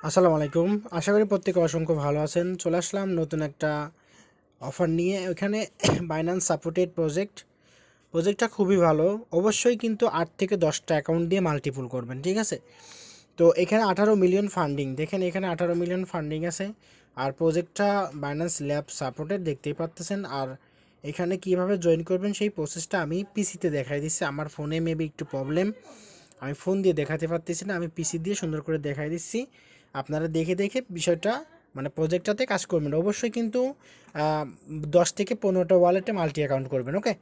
আসসালামু আলাইকুম। আশা করি প্রত্যেকে অসংখ্য ভালো আছেন। চলে আসলাম নতুন একটা অফার নিয়ে। এখানে বাইন্যান্স সাপোর্টেড প্রজেক্টটা খুবই ভালো। অবশ্যই কিন্তু ৮ থেকে ১০টা অ্যাকাউন্ট দিয়ে মাল্টিপুল করবেন, ঠিক আছে? তো এখানে ১৮ মিলিয়ন ফান্ডিং, দেখেন এখানে ১৮ মিলিয়ন ফান্ডিং আছে। আর প্রজেক্টটা বাইন্যান্স ল্যাব সাপোর্টেড দেখতেই পারতেছেন। আর এখানে কিভাবে জয়েন করবেন সেই প্রসেসটা আমি পিসিতে দেখাই দিচ্ছি। আমার ফোনে মেবি একটু প্রবলেম, আমি ফোন দিয়ে দেখাতে পারতেছি না, আমি পিসি দিয়ে সুন্দর করে দেখাই দিচ্ছি। আপনারা দেখে দেখে বিষয়টা মানে প্রজেক্টটাতে কাজ করবেন। অবশ্যই কিন্তু 10 থেকে 15টা ওয়ালেটে মাল্টি অ্যাকাউন্ট করবেন, ওকে?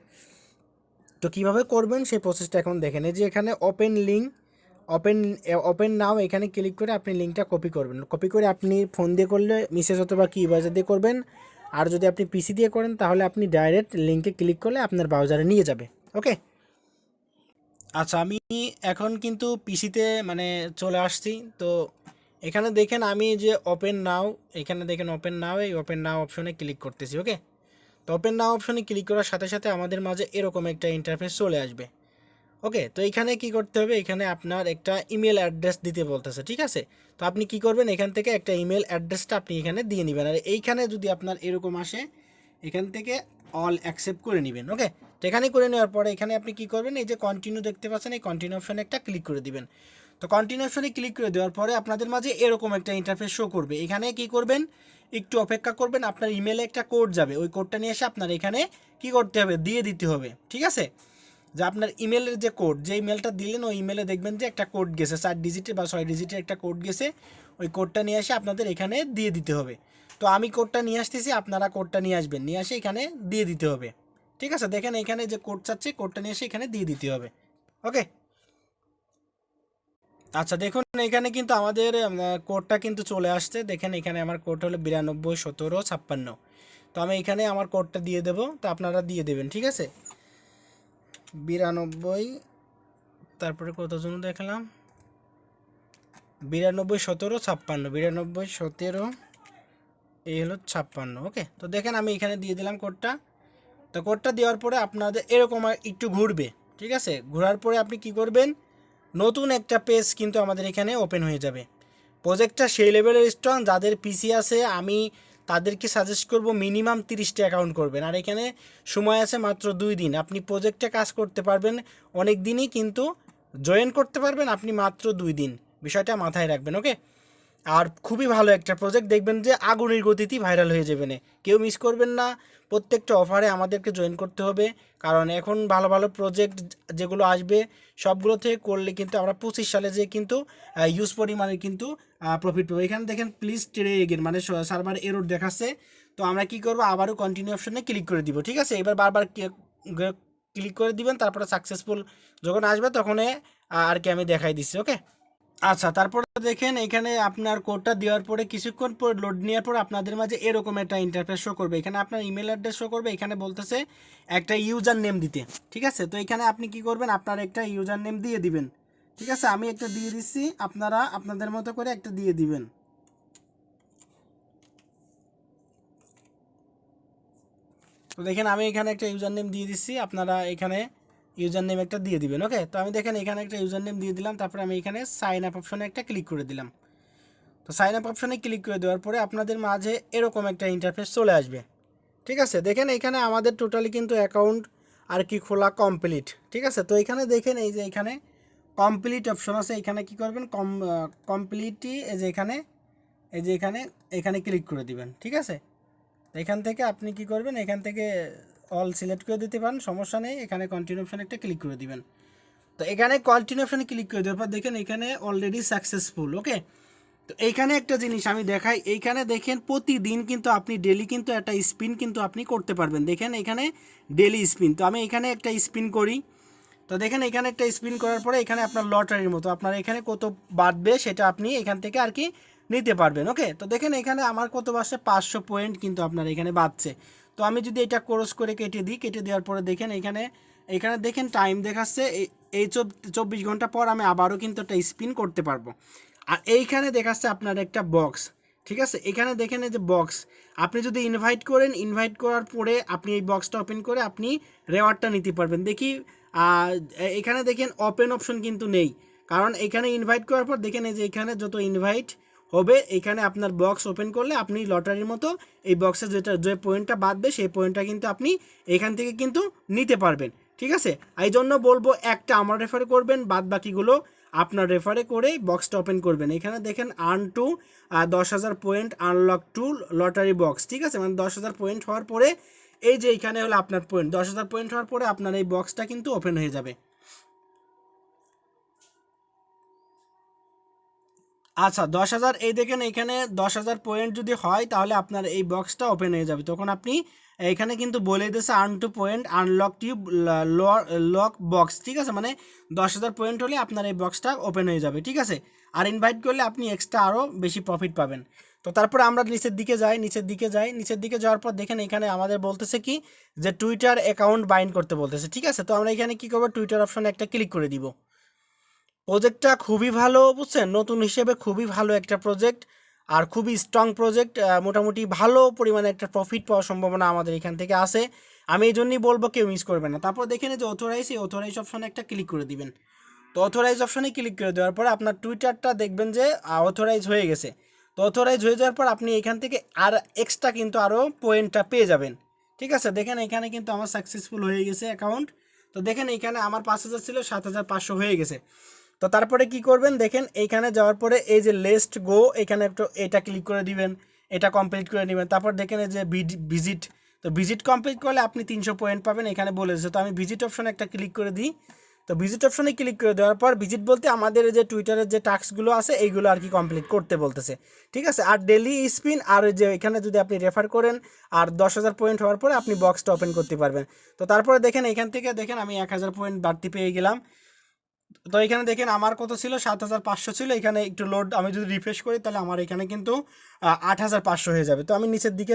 তো কীভাবে করবেন সেই প্রসেসটা এখন দেখেন। এই যে এখানে ওপেন লিঙ্ক, ওপেন ওপেন নাও, এখানে ক্লিক করে আপনি লিঙ্কটা কপি করবেন। কপি করে আপনি ফোন দিয়ে করলে মেসেজ অথবা কিবোর্ড দিয়ে করবেন। আর যদি আপনি পিসি দিয়ে করেন তাহলে আপনি ডাইরেক্ট লিঙ্কে ক্লিক করলে আপনার ব্রাউজারে নিয়ে যাবে, ওকে? আচ্ছা, আমি এখন কিন্তু পিসিতে মানে চলে আসছি। তো এখানে দেখেন আমি যে ওপেন নাও, এখানে দেখেন ওপেন নাও, এই ওপেন নাও অপশনে ক্লিক করতেছি, ওকে? তো ওপেন নাও অপশনে ক্লিক করার সাথে সাথে আমাদের মাঝে এরকম একটা ইন্টারফেস চলে আসবে, ওকে? তো এখানে কি করতে হবে, এখানে আপনার একটা ইমেল অ্যাড্রেস দিতে বলতেছে, ঠিক আছে? তো আপনি কি করবেন, এখান থেকে একটা ইমেল অ্যাড্রেসটা আপনি এখানে দিয়ে নেবেন। আর এইখানে যদি আপনার এরকম আসে, এখান থেকে অল অ্যাকসেপ্ট করে নেবেন, ওকে? তো এখানে করে নেওয়ার পরে এখানে আপনি কি করবেন, এই যে কন্টিনিউ দেখতে পাচ্ছেন, এই কন্টিনিউ অপশনে একটা ক্লিক করে দিবেন। তো কন্টিনিউ অপশনে ক্লিক করে দেওয়ার পরে আপনাদের মাঝে এরকম একটা ইন্টারফেস শো করবে। এখানে কি করবেন, একটু অপেক্ষা করবেন, আপনার ইমেলে একটা কোড যাবে, ওই কোডটা নিয়ে এসে আপনার এখানে কি করতে হবে, দিয়ে দিতে হবে, ঠিক আছে? যে আপনার ইমেলের যে কোড, যে ইমেলটা দিলেন ওই ইমেলে দেখবেন যে একটা কোড গেছে, 4 ডিজিটের বা 6 ডিজিটের একটা কোড গেছে। ওই কোডটা নিয়ে এসে আপনাদের এখানে দিয়ে দিতে হবে। তো আমি কোডটা নিয়ে আসতেছি, আপনারা কোডটা নিয়ে আসবেন, নিয়ে আসে এখানে দিয়ে দিতে হবে, ঠিক আছে? দেখেন এখানে যে কোড চাচ্ছে, কোডটা নিয়ে এসে এখানে দিয়ে দিতে হবে, ওকে? আচ্ছা, দেখুন এখানে কিন্তু আমাদের কোডটা কিন্তু চলে আসছে। দেখেন এখানে আমার কোড হলো 921756। তো আমি এখানে আমার কোডটা দিয়ে দেবো, তো আপনারা দিয়ে দেবেন, ঠিক আছে? 92, তারপরে কতজন দেখলাম, 921756, 9217, এই হলো 56, ওকে? তো দেখেন আমি এখানে দিয়ে দিলাম কোডটা। তো কোডটা দেওয়ার পরে আপনাদের এরকম একটু ঘুরবে, ঠিক আছে? ঘোরার পরে আপনি কি করবেন, নতুন একটা পেজ কিন্তু আমাদের এখানে ওপেন হয়ে যাবে। প্রজেক্টটা সেই লেভেলের স্ট্রং, যাদের পিসি আছে আমি তাদেরকে সাজেস্ট করব মিনিমাম 30টা অ্যাকাউন্ট করবেন। আর এখানে সময় আছে মাত্র 2 দিন, আপনি প্রজেক্টে কাজ করতে পারবেন অনেক দিনই, কিন্তু জয়েন করতে পারবেন আপনি মাত্র 2 দিন। বিষয়টা মাথায় রাখবেন, ওকে? আর খুবই ভালো একটা প্রজেক্ট, দেখবেন যে আগুনের গতিতেই ভাইরাল হয়ে যাবে না, কেউ মিস করবেন না। প্রত্যেকটা অফারে আমাদেরকে জয়েন করতে হবে, কারণ এখন ভালো ভালো প্রজেক্ট যেগুলো আসবে সবগুলো থেকে করলে কিন্তু আমরা 25 সালে যে কিন্তু ইউজ পরিমাণের কিন্তু প্রফিট পাবো। এখানে দেখেন প্লিজ ট্রে এগেন, মানে সার্ভার এরর দেখাচ্ছে। তো আমরা কি করব, আবারও কন্টিনিউ অপশনে ক্লিক করে দিব, ঠিক আছে? এবার বারবার ক্লিক করে দিবেন, তারপরে সাকসেসফুল যখন আসবে তখন আর কি আমি দেখাই দিচ্ছি, ওকে? আচ্ছা, তারপরে দেখেন এখানে আপনার কোডটা দেওয়ার পরে কিছুক্ষণ পর লোড নেওয়ার পর আপনাদের মাঝে এরকম একটা ইন্টারফেস শো করবে। এখানে আপনার ইমেল অ্যাড্রেস শো করবে, এখানে বলতেছে একটা ইউজার নেম দিতে, ঠিক আছে? তো এখানে আপনি কি করবেন, আপনার একটা ইউজার নেম দিয়ে দিবেন, ঠিক আছে? আমি একটা দিয়ে দিচ্ছি, আপনারা আপনাদের মতো করে একটা দিয়ে দিবেন। তো দেখেন আমি এখানে একটা ইউজার নেম দিয়ে দিচ্ছি, আপনারা এখানে ইউজার নেম একটা দিয়ে দিবেন, ওকে? তো আমি দেখেন এখানে একটা ইউজার নেম দিয়ে দিলাম, তারপরে আমি এখানে সাইন আপ অপশনে একটা ক্লিক করে দিলাম। তো সাইন আপ অপশনে ক্লিক করে দেওয়ার পরে আপনাদের মাঝে এরকম একটা ইন্টারফেস চলে আসবে, ঠিক আছে? দেখেন এখানে আমাদের টোটালি কিন্তু অ্যাকাউন্ট আর কি খোলা কমপ্লিট, ঠিক আছে? তো এখানে দেখেন এই যে এখানে কমপ্লিট অপশন আছে, এখানে কি করবেন, কমপ্লিটই এই যে এখানে, এই যে এখানে এখানে ক্লিক করে দিবেন, ঠিক আছে? এখান থেকে আপনি কি করবেন, এখান থেকে অল সিলেক্ট করে দিতে পারেন, সমস্যা নেই। এখানে কন্টিনিউ অপশনে একটা ক্লিক করে দিবেন। তো এখানে কন্টিনিউ অপশনে ক্লিক করে দেওয়ার পর দেখেন এখানে অলরেডি সাকসেসফুল, ওকে? তো এইখানে একটা জিনিস আমি দেখাই, এইখানে দেখেন প্রতিদিন কিন্তু আপনি ডেলি কিন্তু একটা স্পিন কিন্তু আপনি করতে পারবেন। দেখেন এখানে ডেলি স্পিন, তো আমি এখানে একটা স্পিন করি। তো দেখেন এখানে একটা স্পিন করার পরে এখানে আপনার লটারির মতো আপনার এখানে কত বাড়বে সেটা আপনি এখান থেকে আর কি নিতে পারবেন, ওকে? তো দেখেন এখানে আমার কত বাড়ছে, 500 পয়েন্ট কিন্তু আপনার এখানে বাড়ছে। তো আমি যদি এটা ক্রস করে কেটে দিই, কেটে দেওয়ার পরে দেখেন এখানে এখানে দেখেন টাইম দেখাচ্ছে, এই 24 ঘন্টা পর আমি আবারও কিন্তু একটা স্পিন করতে পারবো। আর এইখানে দেখাচ্ছে আপনার একটা বক্স, ঠিক আছে? এখানে দেখেন এই যে বক্স, আপনি যদি ইনভাইট করেন, ইনভাইট করার পরে আপনি এই বক্সটা ওপেন করে আপনি রেওয়ার্ডটা নিতে পারবেন। দেখি এখানে দেখেন ওপেন অপশন কিন্তু নেই, কারণ এখানে ইনভাইট করার পর দেখেন এই যে এখানে যত ইনভাইট হবে এইখানে আপনার বক্স ওপেন করলে আপনি লটারির মতো এই বক্সে যে পয়েন্টটা বাঁধবে সেই পয়েন্টটা কিন্তু আপনি এখান থেকে কিন্তু নিতে পারবেন। ঠিক আছে, এই জন্য বলবো একটা আমার রেফারে করবেন, বাদ বাকিগুলো আপনার রেফারে করে বক্সটা ওপেন করবেন। এখানে দেখেন earn to 10,000 point unlock to lottery box. ঠিক আছে, মানে 10,000 পয়েন্ট হওয়ার পরে এই যে এইখানে হলো আপনার পয়েন্ট, 10,000 পয়েন্ট হওয়ার পরে আপনার এই বক্সটা কিন্তু ওপেন হয়ে যাবে। আচ্ছা 10,000, এই দেখেন এখানে 10,000 পয়েন্ট যদি হয় তাহলে আপনার এই বক্সটা ওপেন হয়ে যাবে। তখন আপনি এখানে কিন্তু বলে দিয়েছে earn to point unlock tube lock box. ঠিক আছে, মানে 10,000 পয়েন্ট হলে আপনার এই বক্সটা ওপেন হয়ে যাবে। ঠিক আছে, আর ইনভাইট করলে আপনি এক্সট্রা আরও বেশি প্রফিট পাবেন। তো তারপরে আমরা নিচের দিকে যাই, নিচের দিকে যাওয়ার পর দেখেন এখানে আমাদের বলতেছে কি যে টুইটার অ্যাকাউন্ট বাইন্ড করতে বলতেছে। ঠিক আছে, তো আমরা এখানে কী করবো, টুইটার অপশনে একটা ক্লিক করে দিব। প্রজেক্টটা খুবই ভালো, বুঝছেন, নতুন হিসেবে খুবই ভালো একটা প্রজেক্ট আর খুবই স্ট্রং প্রজেক্ট। মোটামুটি ভালো পরিমাণে একটা প্রফিট পাওয়ার সম্ভাবনা আমাদের এখান থেকে আছে। আমি এই জন্যই বলবো কেউ মিস করবে না। তারপর দেখেন যে অথরাইজ, এই অথরাইজ অপশনে একটা ক্লিক করে দিবেন। তো অথরাইজ অপশনে ক্লিক করে দেওয়ার পর আপনার টুইটারটা দেখবেন যে অথরাইজ হয়ে গেছে। তো অথরাইজ হয়ে যাওয়ার পর আপনি এখান থেকে আর এক্সট্রা কিন্তু আরও পয়েন্টটা পেয়ে যাবেন। ঠিক আছে, দেখেন এখানে কিন্তু আমার সাকসেসফুল হয়ে গেছে অ্যাকাউন্ট। তো দেখেন এইখানে আমার 5,000 ছিল, 7,500 হয়ে গেছে। তো তারপরে কি করবেন, দেখেন এইখানে যাওয়ার পরে এই যে লেস্ট গো, এখানে একটু এটা ক্লিক করে দিবেন, এটা কমপ্লিট করে নেবেন। তারপর দেখেন এই যে ভিজিট, তো ভিজিট কমপ্লিট করলে আপনি 300 পয়েন্ট পাবেন, এখানে বলেছে। তো আমি ভিজিট অপশনে একটা ক্লিক করে দিই। তো ভিজিট অপশনে ক্লিক করে দেওয়ার পর ভিজিট বলতে আমাদের যে টুইটারের যে টাস্কগুলো আছে এইগুলো আর কি কমপ্লিট করতে বলতেছে। ঠিক আছে, আর ডেলি স্পিন আর যে এখানে যদি আপনি রেফার করেন আর 10,000 পয়েন্ট হওয়ার পরে আপনি বক্সটা ওপেন করতে পারবেন। তো তারপরে দেখেন এখান থেকে দেখেন আমি 1,000 পয়েন্ট বাড়তি পেয়ে গেলাম। তো এখানে দেখেন আমার কত ছিল, 7,500 ছিল। এখানে একটু লোড, আমি যদি রিফ্রেশ করি তাহলে আমার এখানে কিন্তু 8,500 হয়ে যাবে। তো আমি নিচের দিকে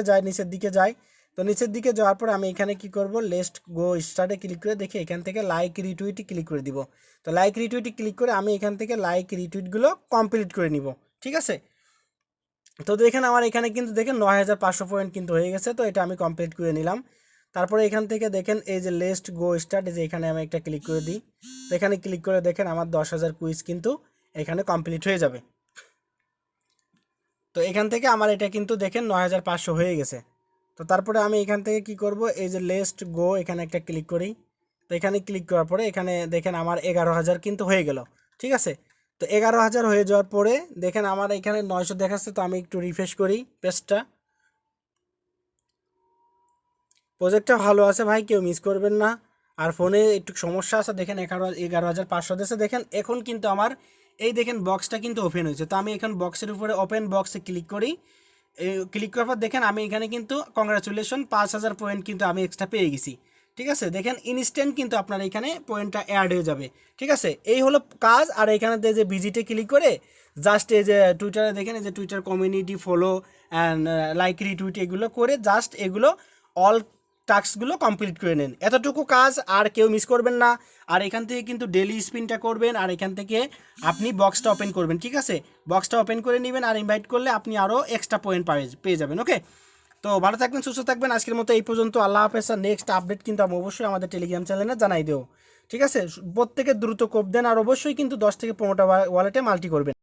যাই। তো নিচের দিকে যাওয়ার পর আমি এখানে কি করব, লেস্ট গো স্টার্টে ক্লিক করে দেখি এখান থেকে লাইক রিটুইটে ক্লিক করে দিব। তো লাইক রিটুইটে ক্লিক করে আমি এখান থেকে লাইক রিটুইটগুলো কমপ্লিট করে নিব। ঠিক আছে, তো দেখেন আমার এখানে কিন্তু দেখেন 9,500 পয়েন্ট কিন্তু হয়ে গেছে। তো এটা আমি কমপ্লিট করে নিলাম। তারপরে এখান থেকে দেখেন এই যে লেস্ট গো স্টার্ট, এই যে এখানে আমি একটা ক্লিক করে দিই। তো এখানে ক্লিক করে দেখেন আমার 10,000 কুইজ কিন্তু এখানে কমপ্লিট হয়ে যাবে। তো এখান থেকে আমার এটা কিন্তু দেখেন 9,500 হয়ে গেছে। তো তারপরে আমি এখান থেকে কি করব, এই যে লেস্ট গো এখানে একটা ক্লিক করি। তো এখানে ক্লিক করার পরে এখানে দেখেন আমার 11,000 কিন্তু হয়ে গেল। ঠিক আছে, তো 11,000 হয়ে যাওয়ার পরে দেখেন আমার এখানে 900 দেখাচ্ছে। তো আমি একটু রিফ্রেশ করি পেজটা। প্রজেক্টটা ভালো আছে ভাই, কেউ মিস করবেন না। আর ফোনে একটু সমস্যা আছে, দেখেন 11,500 দিয়েছে। দেখেন এখন কিন্তু আমার এই দেখেন বক্সটা কিন্তু ওপেন হয়েছে। তো আমি এখন বক্সের উপরে ওপেন বক্সে ক্লিক করি। ক্লিক করার পর দেখেন আমি এখানে কিন্তু কংগ্রাচুলেশন 5,000 পয়েন্ট কিন্তু আমি এক্সট্রা পেয়ে গেছি। ঠিক আছে, দেখেন ইনস্ট্যান্ট কিন্তু আপনার এখানে পয়েন্টটা অ্যাড হয়ে যাবে। ঠিক আছে, এই হলো কাজ। আর এখানে যে ভিজিটে ক্লিক করে জাস্ট এই যে টুইটারে দেখেন এই যে Twitter community follow and like retweet এগুলো করে জাস্ট এগুলো অল টাস্কগুলো কমপ্লিট করে নেন। এতটুকু কাজ, আর কেউ মিস করবেন না। আর এখান থেকে কিন্তু ডেলি স্পিনটা করবেন আর এখান থেকে আপনি বক্সটা ওপেন করবেন। ঠিক আছে, বক্সটা ওপেন করে নেবেন আর ইনভাইট করলে আপনি আরও এক্সট্রা পয়েন্ট পেয়ে যাবেন। ওকে, তো ভালো থাকবেন, সুস্থ থাকবেন। আজকের মতো এই পর্যন্ত, আল্লাহ হাফেজ। আর নেক্সট আপডেট কিন্তু আমি অবশ্যই আমাদের টেলিগ্রাম চ্যানেলে জানাই দেবো। ঠিক আছে, প্রত্যেকে দ্রুত কোপ দেন আর অবশ্যই কিন্তু 10 থেকে 15টা ওয়ালেটে মাল্টি করবেন।